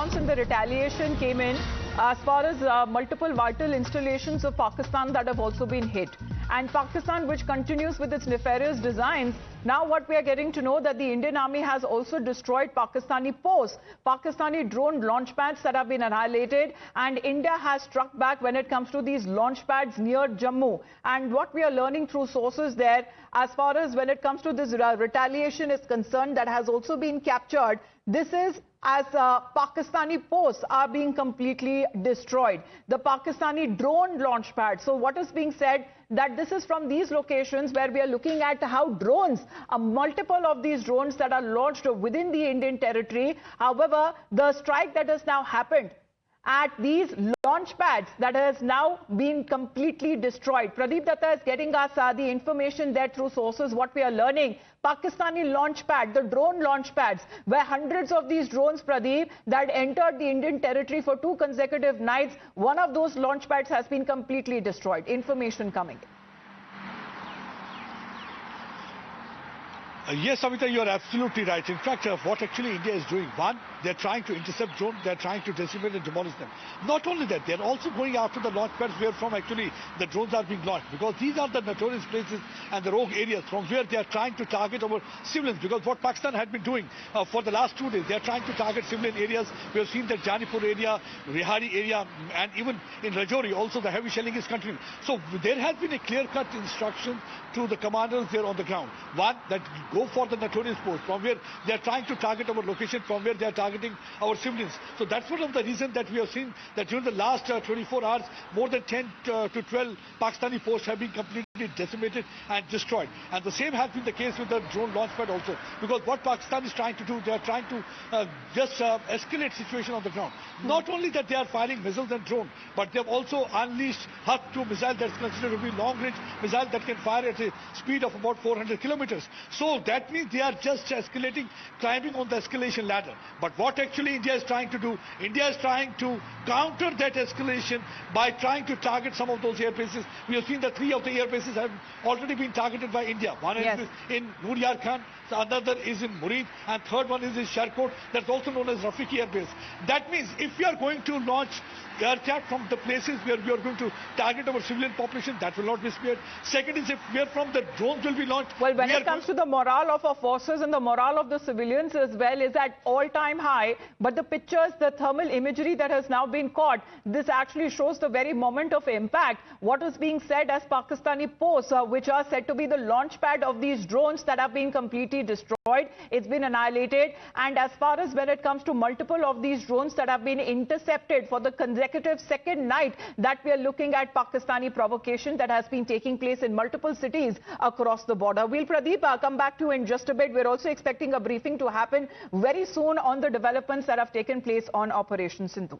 response and the retaliation came in as far as multiple vital installations of Pakistan that have also been hit. And Pakistan, which continues with its nefarious designs, now what we are getting to know that the Indian Army has also destroyed Pakistani posts, Pakistani drone launch pads that have been annihilated, and India has struck back when it comes to these launch pads near Jammu. And what we are learning through sources there, as far as when it comes to this retaliation is concerned, that has also been captured. This is as Pakistani posts are being completely destroyed. The Pakistani drone launch pad. So what is being said that this is from these locations where we are looking at how drones, multiple of these drones that are launched within the Indian territory. However, the strike that has now happened at these launch pads that has now been completely destroyed. Pradeep Datta is getting us the information there through sources. What we are learning, Pakistani launch pad, the drone launch pads, where hundreds of these drones, Pradeep, that entered the Indian territory for 2 consecutive nights, one of those launch pads has been completely destroyed. Information coming. Yes, Amita, you are absolutely right. In fact, what actually India is doing, one, they're trying to intercept drones, they're trying to decimate and demolish them. Not only that, they're also going after the launch pads where from actually the drones are being launched, because these are the notorious places and the rogue areas from where they are trying to target our civilians. Because what Pakistan had been doing for the last 2 days, they're trying to target civilian areas. We have seen the Janipur area, Rihari area, and even in Rajouri also the heavy shelling is continuing. So there has been a clear-cut instruction to the commanders there on the ground. One, that go for the notorious post from where they are trying to target our location, from where they are targeting our civilians. So that's one of the reasons that we have seen that during the last 24 hours, more than 10 to 12 Pakistani posts have been completely decimated and destroyed. And the same has been the case with the drone launch pad also. Because what Pakistan is trying to do, they are trying to just escalate situation on the ground. Not only that they are firing missiles and drones, but they have also unleashed HUT-2 missile that's considered to be long-range missile that can fire at a speed of about 400 kilometers. So that means they are just escalating, climbing on the escalation ladder. But what actually India is trying to do, India is trying to counter that escalation by trying to target some of those air bases. We have seen that 3 of the air bases have already been targeted by India. One is in Noor Yar Khan, another is in Murid, and third one is in Sharkot, that's also known as Rafiki Air Base. That means if we are going to launch aircraft from the places where we are going to target our civilian population, that will not be spared. Second is if where from the drones will be launched. Well, when it comes to the morale of our forces and the morale of the civilians as well is at all-time high. But the pictures, the thermal imagery that has now been caught, this actually shows the very moment of impact. What is being said as Pakistani posts, which are said to be the launch pad of these drones that have been completely destroyed. It's been annihilated. And as far as when it comes to multiple of these drones that have been intercepted for the consecutive second night that we are looking at Pakistani provocation that has been taking place in multiple cities across the border. We'll, Pradeep, come back to you in just a bit. We're also expecting a briefing to happen very soon on the developments that have taken place on Operation Sindoor.